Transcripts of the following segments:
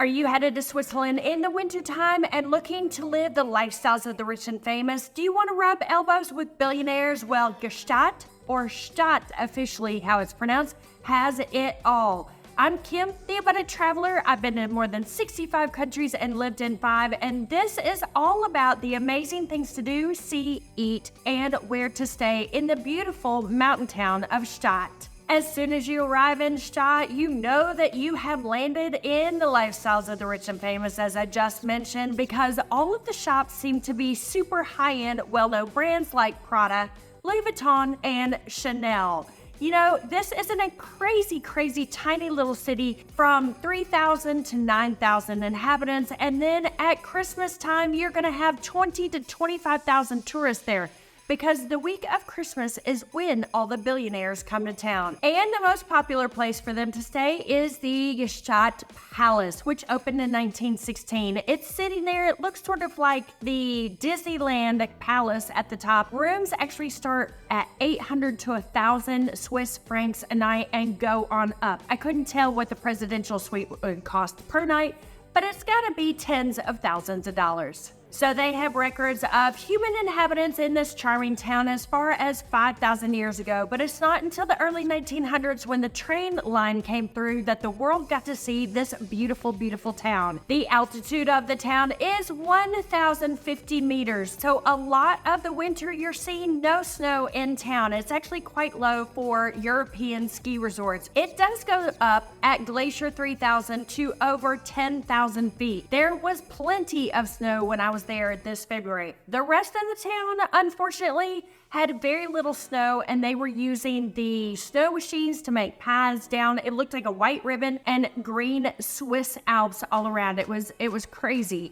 Are you headed to Switzerland in the wintertime and looking to live the lifestyles of the rich and famous? Do you want to rub elbows with billionaires? Well, Gstaad, or Gstaad officially how it's pronounced, has it all. I'm Kim, the Abundant Traveler. I've been in more than 65 countries and lived in 5, and this is all about the amazing things to do, see, eat, and where to stay in the beautiful mountain town of Gstaad. As soon as you arrive in Gstaad, you know that you have landed in the lifestyles of the rich and famous, as I just mentioned, because all of the shops seem to be super high-end, well-known brands like Prada, Louis Vuitton, and Chanel. You know, this isn't a crazy, tiny little city from 3,000 to 9,000 inhabitants, and then at Christmas time, you're gonna have 20 to 25,000 tourists there, because the week of Christmas is when all the billionaires come to town. And the most popular place for them to stay is the Gstaad Palace, which opened in 1916. It's sitting there, it looks sort of like the Disneyland Palace at the top. Rooms actually start at 800 to 1,000 Swiss francs a night and go on up. I couldn't tell what the presidential suite would cost per night, but it's gotta be tens of thousands of dollars. So they have records of human inhabitants in this charming town as far as 5,000 years ago, but it's not until the early 1900s when the train line came through that the world got to see this beautiful town. The altitude of the town is 1,050 meters, so a lot of the winter you're seeing no snow in town. It's actually quite low for European ski resorts. It does go up at Glacier 3000 to over 10,000 feet. There was plenty of snow when I was there this February. The rest of the town, unfortunately, had very little snow, and they were using the snow machines to make paths down. It looked like a white ribbon and green Swiss Alps all around. It was crazy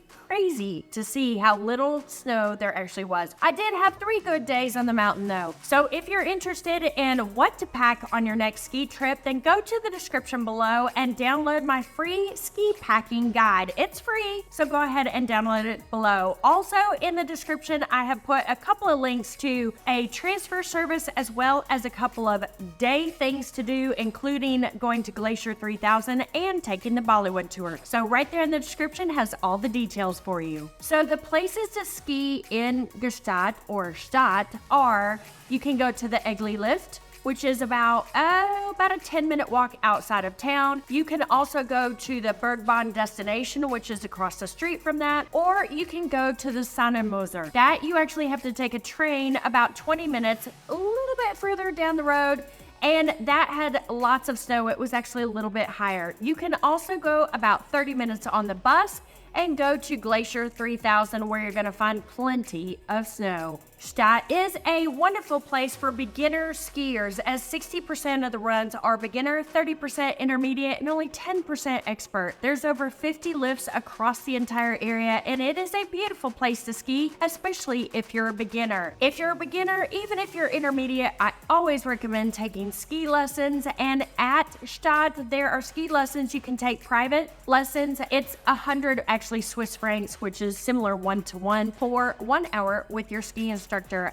to see how little snow there actually was. I did have 3 good days on the mountain though. So if you're interested in what to pack on your next ski trip, then go to the description below and download my free ski packing guide. It's free, so go ahead and download it below. Also in the description, I have put a couple of links to a transfer service as well as a couple of day things to do, including going to Glacier 3000 and taking the Bollywood tour. So right there in the description has all the details for you. So the places to ski in Gstaad or Gstaad are, you can go to the Egli lift, which is about a 10-minute walk outside of town. You can also go to the Bergbahn destination, which is across the street from that, or you can go to the Moser. That you actually have to take a train about 20 minutes, a little bit further down the road, and that had lots of snow. It was actually a little bit higher. You can also go about 30 minutes on the bus and go to Glacier 3000, where you're gonna find plenty of snow. Gstaad is a wonderful place for beginner skiers, as 60% of the runs are beginner, 30% intermediate, and only 10% expert. There's over 50 lifts across the entire area, and it is a beautiful place to ski, especially if you're a beginner. If you're a beginner, even if you're intermediate, I always recommend taking ski lessons, and at Gstaad, there are ski lessons. You can take private lessons. It's 100 actually Swiss francs, which is similar 1-to-1 for 1 hour with your ski instructor.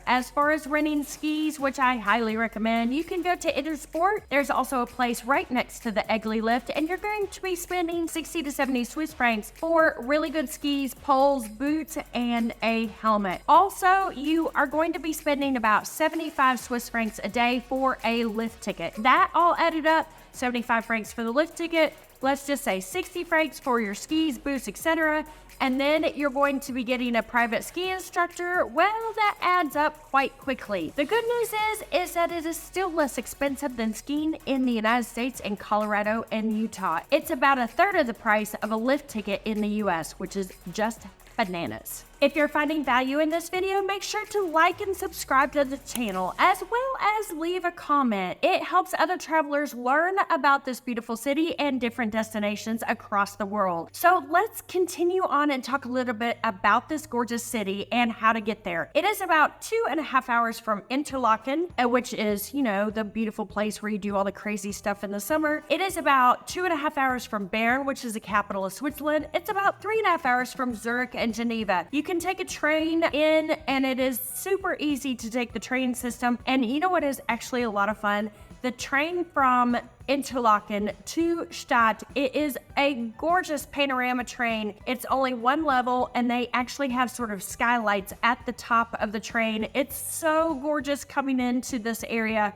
As far as renting skis, which I highly recommend, you can go to Intersport. There's also a place right next to the Egli lift, and you're going to be spending 60 to 70 Swiss francs for really good skis, poles, boots, and a helmet. Also, you are going to be spending about 75 Swiss francs a day for a lift ticket. That all added up, 75 francs for the lift ticket, let's just say 60 francs for your skis, boots, etc. And then you're going to be getting a private ski instructor. Well, that adds up quite quickly. The good news is that it is still less expensive than skiing in the United States and Colorado and Utah. It's about a third of the price of a lift ticket in the US, which is just bananas. If you're finding value in this video, make sure to like and subscribe to the channel, as well as leave a comment. It helps other travelers learn about this beautiful city and different destinations across the world. So let's continue on and talk a little bit about this gorgeous city and how to get there. It is about 2.5 hours from Interlaken, which is, you know, the beautiful place where you do all the crazy stuff in the summer. It is about 2.5 hours from Bern, which is the capital of Switzerland. It's about 3.5 hours from Zurich and Geneva. You can take a train in, and it is super easy to take the train system. And you know what is actually a lot of fun? the train from Interlaken to Gstaad. It is a gorgeous panorama train. It's only one level, and they actually have sort of skylights at the top of the train. It's so gorgeous coming into this area.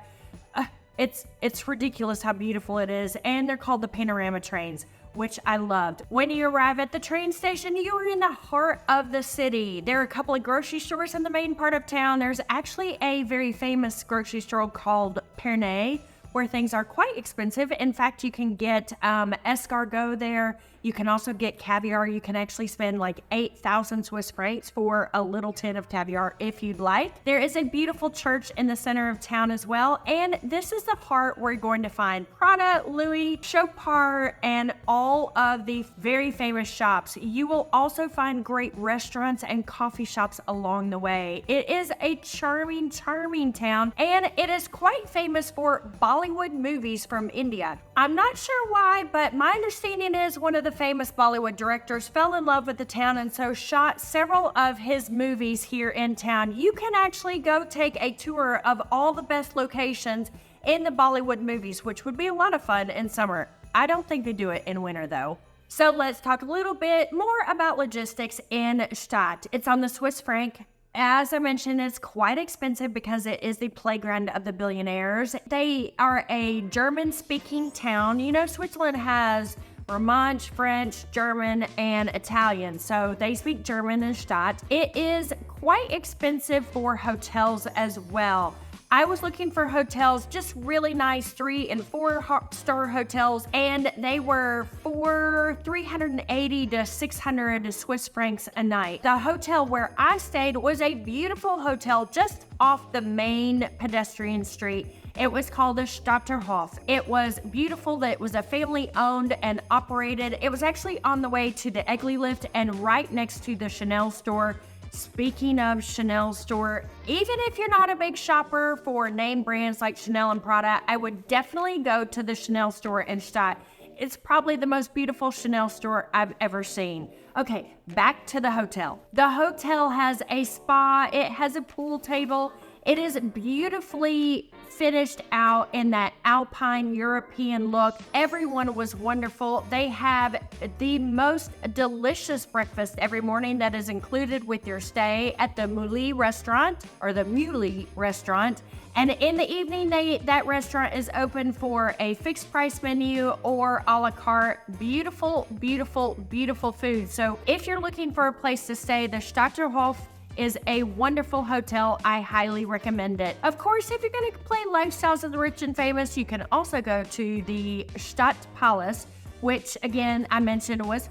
It's ridiculous how beautiful it is, and they're called the panorama trains, which I loved. When you arrive at the train station, you are in the heart of the city. There are a couple of grocery stores in the main part of town. There's actually a very famous grocery store called Pernay, where things are quite expensive. In fact, you can get escargot there. You can also get caviar. You can actually spend like 8,000 Swiss francs for a little tin of caviar if you'd like. There is a beautiful church in the center of town as well. And this is the heart where you're going to find Prada, Louis, Chopard, and all of the very famous shops. You will also find great restaurants and coffee shops along the way. It is a charming, charming town, and it is quite famous for Bollywood movies from India. I'm not sure why, but my understanding is one of the famous Bollywood directors fell in love with the town and so shot several of his movies here in town. You can actually go take a tour of all the best locations in the Bollywood movies, which would be a lot of fun in summer. I don't think they do it in winter though. So let's talk a little bit more about logistics in Gstaad. It's on the Swiss franc. As I mentioned, it's quite expensive because it is the playground of the billionaires. They are a German-speaking town. You know, Switzerland has Romansh, French, German, and Italian. So they speak German in Gstaad. It is quite expensive for hotels as well. I was looking for hotels, just really nice 3 and 4 star hotels, and they were for 380 to 600 Swiss francs a night. The hotel where I stayed was a beautiful hotel just off the main pedestrian street. It was called the Stadterhof. It was beautiful. It was a family owned and operated. It was actually on the way to the Egli lift and right next to the Chanel store. Speaking of Chanel store, even if you're not a big shopper for name brands like Chanel and Prada, I would definitely go to the Chanel store in Gstaad. It's probably the most beautiful Chanel store I've ever seen. Okay, back to the hotel. The hotel has a spa. It has a pool table. It is beautifully finished out in that alpine European look. Everyone was wonderful. They have the most delicious breakfast every morning that is included with your stay at the Muley restaurant or the Muley restaurant. And in the evening, that restaurant is open for a fixed price menu or a la carte. Beautiful, beautiful, beautiful food. So if you're looking for a place to stay, the Stadterhof is a wonderful hotel. I highly recommend it. Of course, if you're going to play Lifestyles of the Rich and Famous, you can also go to the Gstaad Palace, which again, I mentioned was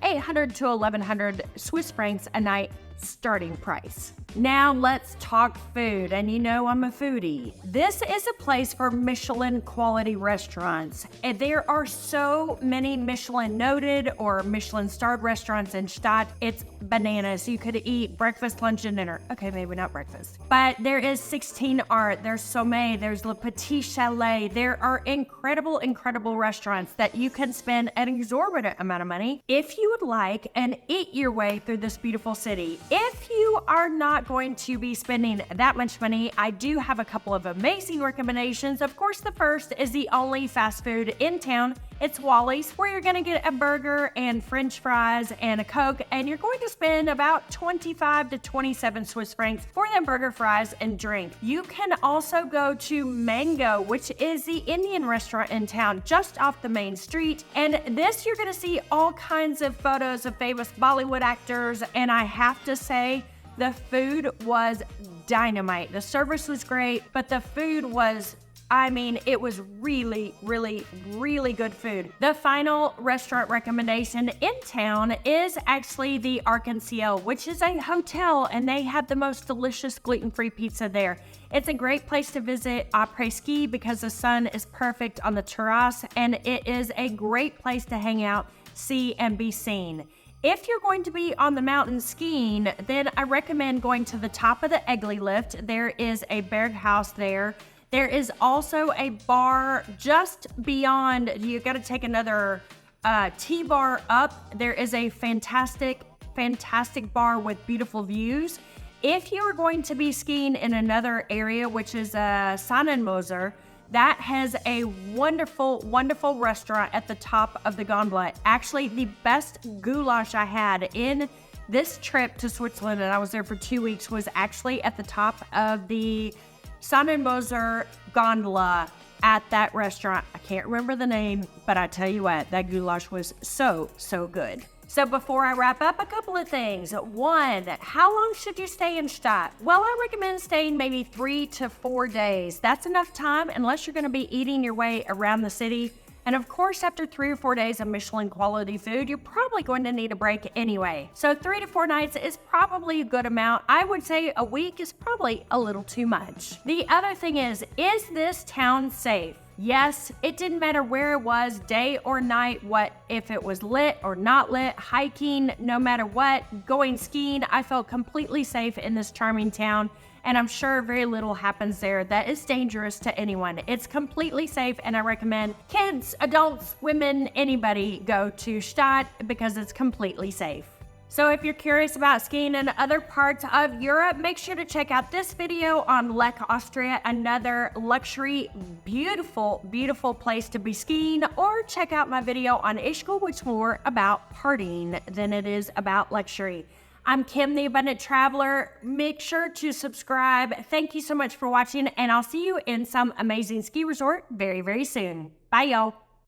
800 to 1100 Swiss francs a night starting price. Now let's talk food, and you know I'm a foodie. This is a place for Michelin quality restaurants. And there are so many Michelin noted or Michelin-starred restaurants in Gstaad. It's bananas. You could eat breakfast, lunch, and dinner. Okay, maybe not breakfast. But there is 16 Art, there's Sommet, there's Le Petit Chalet. There are incredible, incredible restaurants that you can spend an exorbitant amount of money if you would like and eat your way through this beautiful city. If you are not going to be spending that much money, I do have a couple of amazing recommendations. Of course, the first is the only fast food in town. It's Wally's, where you're gonna get a burger and French fries and a Coke, and you're going to spend about 25 to 27 Swiss francs for them burger, fries, and drink. You can also go to Mango, which is the Indian restaurant in town, just off the main street. And this, you're gonna see all kinds of photos of famous Bollywood actors, and I have to say, the food was dynamite. The service was great, but the food was, it was really, really, really good food. The final restaurant recommendation in town is actually the Arc-en-Ciel, which is a hotel, and they have the most delicious gluten-free pizza there. It's a great place to visit après-ski because the sun is perfect on the terrace, and it is a great place to hang out, see, and be seen. If you're going to be on the mountain skiing, then I recommend going to the top of the Egli lift. There is a Berghaus there. There is also a bar just beyond. You got to take another T-bar up. There is a fantastic, fantastic bar with beautiful views. If you are going to be skiing in another area, which is Sonnenmoser, That has a wonderful, wonderful restaurant at the top of the gondola. Actually, the best goulash I had in this trip to Switzerland, and I was there for 2 weeks, was actually at the top of the Sonnenmoser gondola at that restaurant. I can't remember the name, but I tell you what, that goulash was so, so good. So before I wrap up, a couple of things. One, how long should you stay in Gstaad? Well, I recommend staying maybe 3 to 4 days. That's enough time unless you're going to be eating your way around the city. And of course, after 3 or 4 days of Michelin quality food, you're probably going to need a break anyway. So 3 to 4 nights is probably a good amount. I would say a week is probably a little too much. The other thing is this town safe? Yes, it didn't matter where it was, day or night, what if it was lit or not lit, hiking, no matter what, going skiing, I felt completely safe in this charming town. And I'm sure very little happens there that is dangerous to anyone. It's completely safe, and I recommend kids, adults, women, anybody go to Gstaad because it's completely safe. So if you're curious about skiing in other parts of Europe, make sure to check out this video on Lech, Austria, another luxury, beautiful, beautiful place to be skiing, or check out my video on Ischgl, which is more about partying than it is about luxury. I'm Kim, the Abundant Traveler. Make sure to subscribe. Thank you so much for watching, and I'll see you in some amazing ski resort very, very soon. Bye, y'all.